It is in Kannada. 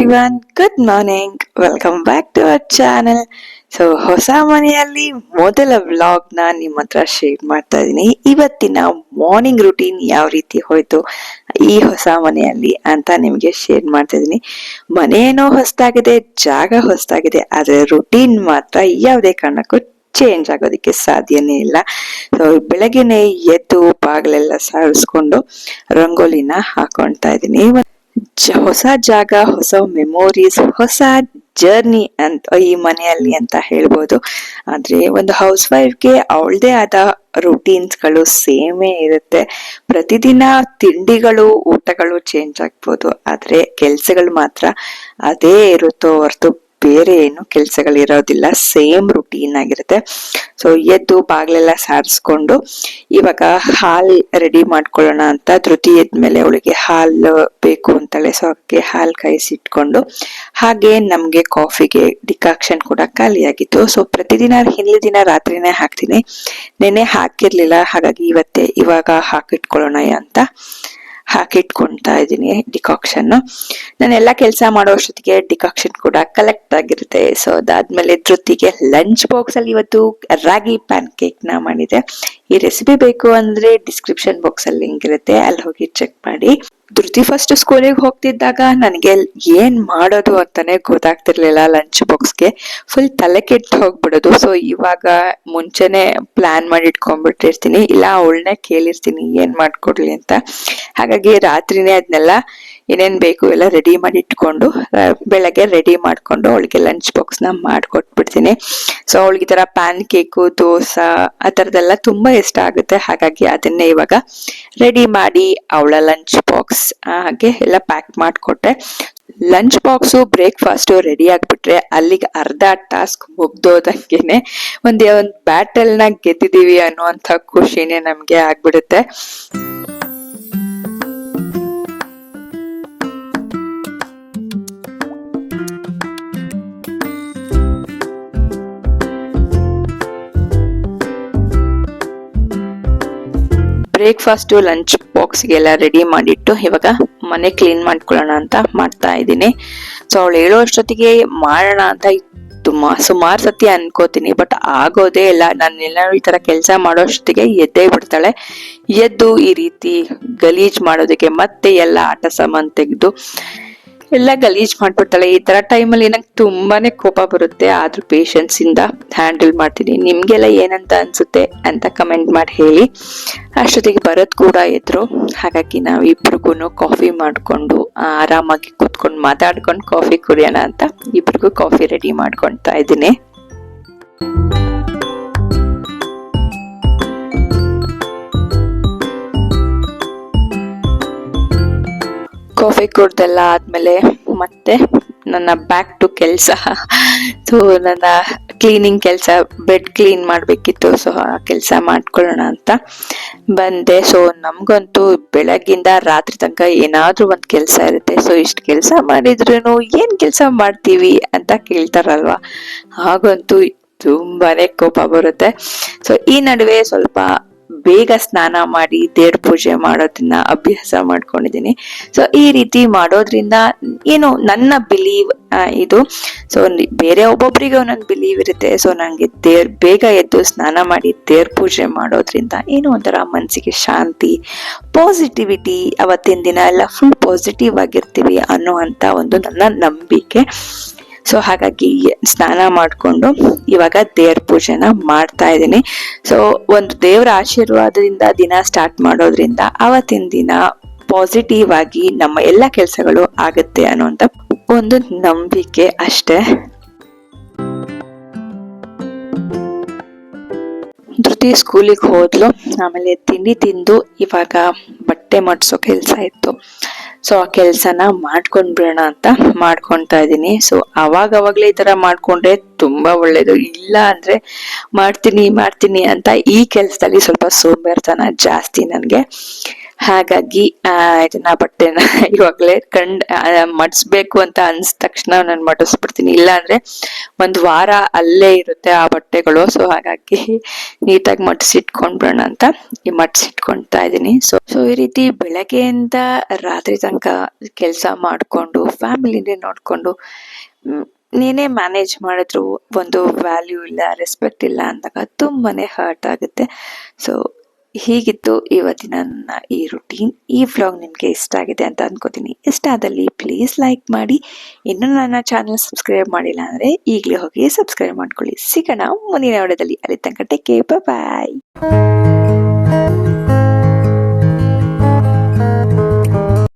everyone, good morning. Welcome back to our channel. So ಹೊಸ ಮನೆಯಲ್ಲಿ ಮೊದಲ ವ್ಲಾಗ್ ನ ನಿಮ್ಮ ಹತ್ರ ಶೇರ್ ಮಾಡ್ತಾ ಇದ್ದೀನಿ. ಇವತ್ತಿನ ಮಾರ್ನಿಂಗ್ ರೂಟೀನ್ ಯಾವ ರೀತಿ ಹೋಯ್ತು ಈ ಹೊಸ ಮನೆಯಲ್ಲಿ ಅಂತ ನಿಮ್ಗೆ ಶೇರ್ ಮಾಡ್ತಾ ಇದ್ದೀನಿ. ಮನೇನೋ ಹೊಸದಾಗಿದೆ, ಜಾಗ ಹೊಸದಾಗಿದೆ, ಆದ್ರೆ ರೂಟೀನ್ ಮಾತ್ರ ಯಾವುದೇ ಕಾರಣಕ್ಕೂ ಚೇಂಜ್ ಆಗೋದಕ್ಕೆ ಸಾಧ್ಯನೇ ಇಲ್ಲ. ಸೊ ಬೆಳಗ್ಗೆನೆ ಎದ್ದು ಬಾಗಿಲೆಲ್ಲ ಸಾರಿಸ್ಕೊಂಡು ರಂಗೋಲಿನ ಹಾಕೊಳ್ತಾ ಇದ್ದೀನಿ. ಹೊಸ ಜಾಗ, ಹೊಸ ಮೆಮೊರೀಸ್, ಹೊಸ ಜರ್ನಿ ಅಂತ ಈ ಮನೆಯಲ್ಲಿ ಅಂತ ಹೇಳ್ಬೋದು. ಆದ್ರೆ ಒಂದು ಹೌಸ್ ವೈಫ್ಗೆ ಅವಳದೇ ಆದ ರುಟೀನ್ಸ್ಗಳು ಸೇಮೇ ಇರುತ್ತೆ. ಪ್ರತಿದಿನ ತಿಂಡಿಗಳು, ಊಟಗಳು ಚೇಂಜ್ ಆಗ್ಬೋದು, ಆದ್ರೆ ಕೆಲ್ಸಗಳು ಮಾತ್ರ ಅದೇ ಇರುತ್ತೋ ಹೊರತು ಬೇರೆ ಏನು ಕೆಲ್ಸಗಳು ಇರೋದಿಲ್ಲ. ಸೇಮ್ ರುಟೀನ್ ಆಗಿರುತ್ತೆ. ಸೊ ಎದ್ದು ಬಾಗ್ಲೆಲ್ಲ ಸಾರಿಸ್ಕೊಂಡು ಇವಾಗ ಹಾಲ್ ರೆಡಿ ಮಾಡ್ಕೊಳ್ಳೋಣ ಅಂತ ಧೃತಿ ಎದ್ಮೇಲೆ ಅವಳಿಗೆ ಹಾಲು ಬೇಕು ಅಂತಾಳೆ. ಸೊ ಅದಕ್ಕೆ ಹಾಲು ಕಾಯಿಸಿಟ್ಕೊಂಡು ಹಾಗೆ ನಮ್ಗೆ ಕಾಫಿಗೆ ಡಿಕಾಕ್ಷನ್ ಕೂಡ ಖಾಲಿ ಆಗಿತ್ತು. ಸೊ ಪ್ರತಿದಿನ ಹಿಂದಿನ ದಿನ ರಾತ್ರಿನೇ ಹಾಕ್ತೀನಿ, ನೆನೆ ಹಾಕಿರ್ಲಿಲ್ಲ, ಹಾಗಾಗಿ ಇವಾಗ ಹಾಕಿಟ್ಕೊಳ್ಳೋಣ ಅಂತ ಹಾಕಿಟ್ಕೊಂತಾ ಇದ್ದೀನಿ ಡಿಕಾಕ್ಷನ್. ನಾನೆಲ್ಲ ಕೆಲಸ ಮಾಡೋ ಅಷ್ಟೊತ್ತಿಗೆ ಡಿಕಾಕ್ಷನ್ ಕೂಡ ಕಲೆಕ್ಟ್ ಆಗಿರುತ್ತೆ. ಸೊ ಅದಾದ್ಮೇಲೆ ಧೃತಿಗೆ ಲಂಚ್ ಬಾಕ್ಸ್ ಅಲ್ಲಿ ಇವತ್ತು ರಾಗಿ ಪ್ಯಾನ್ ಕೇಕ್ ನ ಮಾಡಿದೆ. ಈ ರೆಸಿಪಿ ಬೇಕು ಅಂದ್ರೆ ಡಿಸ್ಕ್ರಿಪ್ಷನ್ ಬಾಕ್ಸ್ ಅಲ್ಲಿ ಲಿಂಕ್ ಇರುತ್ತೆ, ಅಲ್ಲಿ ಹೋಗಿ ಚೆಕ್ ಮಾಡಿ. ಧೃತಿ ಫಸ್ಟ್ ಸ್ಕೂಲಿಗೆ ಹೋಗ್ತಿದ್ದಾಗ ನನಗೆ ಏನ್ ಮಾಡೋದು ಅಂತಾನೆ ಗೊತ್ತಾಗ್ತಿರ್ಲಿಲ್ಲ. ಲಂಚ್ ಬಾಕ್ಸ್ಗೆ ಫುಲ್ ತಲೆ ಕೆಟ್ಟು ಹೋಗ್ಬಿಡೋದು. ಸೊ ಇವಾಗ ಮುಂಚೆನೆ ಪ್ಲಾನ್ ಮಾಡಿ ಇಟ್ಕೊಂಡ್ಬಿಟ್ಟಿರ್ತೀನಿ, ಇಲ್ಲ ಅವಳನ್ನೇ ಕೇಳಿರ್ತೀನಿ ಏನ್ ಮಾಡ್ಕೊಡ್ಲಿ ಅಂತ. ಹಾಗಾಗಿ ರಾತ್ರಿನೇ ಅದನ್ನೆಲ್ಲ ಏನೇನ್ ಬೇಕು ಎಲ್ಲ ರೆಡಿ ಮಾಡಿ ಇಟ್ಕೊಂಡು ಬೆಳಗ್ಗೆ ರೆಡಿ ಮಾಡ್ಕೊಂಡು ಅವಳಿಗೆ ಲಂಚ್ ಬಾಕ್ಸ್ ನ ಮಾಡ್ಕೊಟ್ಬಿಡ್ತೀನಿ. ಸೊ ಅವಳಿಗೆ ಈ ತರ ಪ್ಯಾನ್ ಕೇಕು, ದೋಸೆ ಆ ತರದೆಲ್ಲ ತುಂಬಾ ಇಷ್ಟ ಆಗುತ್ತೆ. ಹಾಗಾಗಿ ಅದನ್ನೇ ಇವಾಗ ರೆಡಿ ಮಾಡಿ ಅವಳ ಲಂಚ್ ಬಾಕ್ಸ್ ಹಾಗೆ ಎಲ್ಲ ಪ್ಯಾಕ್ ಮಾಡ್ಕೊಟ್ಟೆ. ಲಂಚ್ ಬಾಕ್ಸು ಬ್ರೇಕ್ಫಾಸ್ಟ್ ರೆಡಿ ಆಗ್ಬಿಟ್ರೆ ಅಲ್ಲಿಗೆ ಅರ್ಧ ಟಾಸ್ಕ್ ಮುಗ್ದೋದಂಗೆನೆ ಒಂದ್ ಬ್ಯಾಟಲ್ ನ ಗೆದ್ದಿದೀವಿ ಅನ್ನುವಂತ ಖುಷಿನೇ ನಮ್ಗೆ ಆಗ್ಬಿಡುತ್ತೆ. ಬ್ರೇಕ್ಫಾಸ್ಟ್ ಲಂಚ್ ಬಾಕ್ಸ್ಗೆಲ್ಲ ರೆಡಿ ಮಾಡಿಟ್ಟು ಇವಾಗ ಮನೆ ಕ್ಲೀನ್ ಮಾಡ್ಕೊಳ್ಳೋಣ ಅಂತ ಮಾಡ್ತಾ ಇದ್ದೀನಿ. ಸೊ ಅವಳು ಹೇಳೋ ಅಷ್ಟೊತ್ತಿಗೆ ಮಾಡೋಣ ಅಂತ ಸುಮಾರು ಸತಿ ಅನ್ಕೋತೀನಿ, ಬಟ್ ಆಗೋದೇ ಇಲ್ಲ. ನಾನೆಲ್ಲ ಈ ತರ ಕೆಲಸ ಮಾಡೋ ಅಷ್ಟೊತ್ತಿಗೆ ಎದ್ದೇ ಬಿಡ್ತಾಳೆ. ಎದ್ದು ಈ ರೀತಿ ಗಲೀಜ್ ಮಾಡೋದಕ್ಕೆ ಮತ್ತೆ ಎಲ್ಲ ಆಟ ಸಾಮಾನ್ ತೆಗೆದು ಎಲ್ಲ ಗಲೀಜ್ ಮಾಡ್ಬಿಡ್ತಾಳೆ. ಈ ತರ ಟೈಮಲ್ಲಿ ನಂಗೆ ತುಂಬಾನೇ ಕೋಪ ಬರುತ್ತೆ, ಆದ್ರೂ ಪೇಶನ್ಸ್ ಇಂದ ಹ್ಯಾಂಡಲ್ ಮಾಡ್ತೀನಿ. ನಿಮ್ಗೆಲ್ಲ ಏನಂತ ಅನ್ಸುತ್ತೆ ಅಂತ ಕಮೆಂಟ್ ಮಾಡಿ ಹೇಳಿ. ಅಷ್ಟೊತ್ತಿಗೆ ಬರೋದ್ ಕೂಡ ಇದ್ರು, ಹಾಗಾಗಿ ನಾವ್ ಇಬ್ರಿಗೂ ಕಾಫಿ ಮಾಡ್ಕೊಂಡು ಆರಾಮಾಗಿ ಕೂತ್ಕೊಂಡು ಮಾತಾಡ್ಕೊಂಡು ಕಾಫಿ ಕುಡಿಯೋಣ ಅಂತ ಇಬ್ರಿಗೂ ಕಾಫಿ ರೆಡಿ ಮಾಡ್ಕೊಳ್ತಾ ಇದ್ದೀನಿ. ಕಾಫಿ ಕುಡ್ದೆಲ್ಲ ಆದ್ಮೇಲೆ ಮತ್ತೆ ನನ್ನ ಬ್ಯಾಕ್ ಟು ಕೆಲಸ. ಸೊ ನನ್ನ ಕ್ಲೀನಿಂಗ್ ಕೆಲಸ, ಬೆಡ್ ಕ್ಲೀನ್ ಮಾಡ್ಬೇಕಿತ್ತು. ಸೊ ಆ ಕೆಲಸ ಮಾಡ್ಕೊಳ್ಳೋಣ ಅಂತ ಬಂದೆ. ಸೊ ನಮ್ಗಂತೂ ಬೆಳಗ್ಗಿಂದ ರಾತ್ರಿ ತನಕ ಏನಾದ್ರೂ ಒಂದ್ ಕೆಲ್ಸ ಇರುತ್ತೆ. ಸೊ ಇಷ್ಟು ಕೆಲಸ ಮಾಡಿದ್ರೂ ಏನ್ ಕೆಲಸ ಮಾಡ್ತೀವಿ ಅಂತ ಕೇಳ್ತಾರಲ್ವಾ, ಹಾಗಂತೂ ತುಂಬಾನೇ ಕೋಪ ಬರುತ್ತೆ. ಸೊ ಈ ನಡುವೆ ಸ್ವಲ್ಪ ಬೇಗ ಸ್ನಾನ ಮಾಡಿ ದೇವ್ರ ಪೂಜೆ ಮಾಡೋದನ್ನ ಅಭ್ಯಾಸ ಮಾಡ್ಕೊಂಡಿದ್ದೀನಿ. ಸೊ ಈ ರೀತಿ ಮಾಡೋದ್ರಿಂದ ಏನು ನನ್ನ ಬಿಲೀವ್ ಇದು. ಸೊ ಬೇರೆ ಒಬ್ಬೊಬ್ರಿಗೆ ಒಂದೊಂದು ಬಿಲೀವ್ ಇರುತ್ತೆ. ಸೊ ನಂಗೆ ಬೇಗ ಎದ್ದು ಸ್ನಾನ ಮಾಡಿ ದೇವ್ರ ಪೂಜೆ ಮಾಡೋದ್ರಿಂದ ಏನೋ ಒಂಥರ ಮನಸ್ಸಿಗೆ ಶಾಂತಿ, ಪಾಸಿಟಿವಿಟಿ, ಅವತ್ತಿನ ದಿನ ಎಲ್ಲ ಫುಲ್ ಪಾಸಿಟಿವ್ ಆಗಿರ್ತೀವಿ ಅನ್ನೋ ಒಂದು ನನ್ನ ನಂಬಿಕೆ. ಸೊ ಹಾಗಾಗಿ ಸ್ನಾನ ಮಾಡ್ಕೊಂಡು ಇವಾಗ ದೇವ್ರ ಪೂಜೆನ ಮಾಡ್ತಾ ಇದ್ದೀನಿ. ಸೊ ಒಂದು ದೇವರ ಆಶೀರ್ವಾದದಿಂದ ದಿನ ಸ್ಟಾರ್ಟ್ ಮಾಡೋದ್ರಿಂದ ಅವತ್ತಿನ ದಿನ ಪಾಸಿಟಿವ್ ಆಗಿ ನಮ್ಮ ಎಲ್ಲ ಕೆಲಸಗಳು ಆಗುತ್ತೆ ಅನ್ನೋಂತ ಒಂದು ನಂಬಿಕೆ ಅಷ್ಟೇ. ಧೃತಿ ಸ್ಕೂಲಿಗೆ ಹೋದ್ಲು, ಆಮೇಲೆ ತಿಂಡಿ ತಿಂದು ಇವಾಗ ಬಟ್ಟೆ ಮಡ್ಸೋ ಕೆಲ್ಸ ಇತ್ತು. ಸೊ ಆ ಕೆಲ್ಸನ ಮಾಡ್ಕೊಂಡ್ ಬಿಡೋಣ ಅಂತ ಮಾಡ್ಕೊಂತಾ ಇದ್ದೀನಿ. ಸೊ ಅವಾಗವಾಗ್ಲೇ ಈ ತರ ಮಾಡ್ಕೊಂಡ್ರೆ ತುಂಬಾ ಒಳ್ಳೇದು. ಇಲ್ಲ ಅಂದ್ರೆ ಮಾಡ್ತೀನಿ ಅಂತ ಈ ಕೆಲ್ಸದಲ್ಲಿ ಸ್ವಲ್ಪ ಸೋಂಬೇರ್ತನ ಜಾಸ್ತಿ ನನ್ಗೆ. ಹಾಗಾಗಿ ಇದನ್ನ ಬಟ್ಟೆನ ಇವಾಗಲೇ ಮಡ್ಸ್ಬೇಕು ಅಂತ ಅನ್ಸ್ ತಕ್ಷಣ ನಾನು ಮಡಿಸ್ಬಿಡ್ತೀನಿ. ಇಲ್ಲ ಅಂದ್ರೆ ಒಂದ್ ವಾರ ಅಲ್ಲೇ ಇರುತ್ತೆ ಆ ಬಟ್ಟೆಗಳು. ಸೊ ಹಾಗಾಗಿ ನೀಟಾಗಿ ಮಡ್ಸಿಟ್ಕೊಂಡ್ಬಿಡೋಣ ಅಂತ ಮಡ್ಸಿಟ್ಕೊಂತಾ ಇದೀನಿ. ಸೊ ಈ ರೀತಿ ಬೆಳಗ್ಗೆಯಿಂದ ರಾತ್ರಿ ತನಕ ಕೆಲಸ ಮಾಡ್ಕೊಂಡು ಫ್ಯಾಮಿಲಿನೇ ನೋಡ್ಕೊಂಡು ನೀನೇ ಮ್ಯಾನೇಜ್ ಮಾಡಿದ್ರು ಒಂದು ವ್ಯಾಲ್ಯೂ ಇಲ್ಲ, ರೆಸ್ಪೆಕ್ಟ್ ಇಲ್ಲ ಅಂದಾಗ ತುಂಬಾನೇ ಹರ್ಟ್ ಆಗುತ್ತೆ. ಸೊ ಹೀಗಿತ್ತು ಇವತ್ತಿನ ನನ್ನ ಈ ರುಟೀನ್. ಈ ವ್ಲಾಗ್ ನಿಮಗೆ ಇಷ್ಟ ಆಗಿದೆ ಅಂತ ಅನ್ಕೋತೀನಿ. ಇಷ್ಟ ಆದಲ್ಲಿ ಪ್ಲೀಸ್ ಲೈಕ್ ಮಾಡಿ. ಇನ್ನೂ ನನ್ನ ಚಾನಲ್ ಸಬ್ಸ್ಕ್ರೈಬ್ ಮಾಡಿಲ್ಲ ಅಂದ್ರೆ ಈಗಲೇ ಹೋಗಿ ಸಬ್ಸ್ಕ್ರೈಬ್ ಮಾಡ್ಕೊಳ್ಳಿ. ಸಿಗೋಣ ಮುಂದಿನ ವಿಡಿಯೋದಲ್ಲಿ. ಅಲ್ಲಿ ತನಕ ಟೇಕ್ ಕೇರ್, ಬಾಯ್.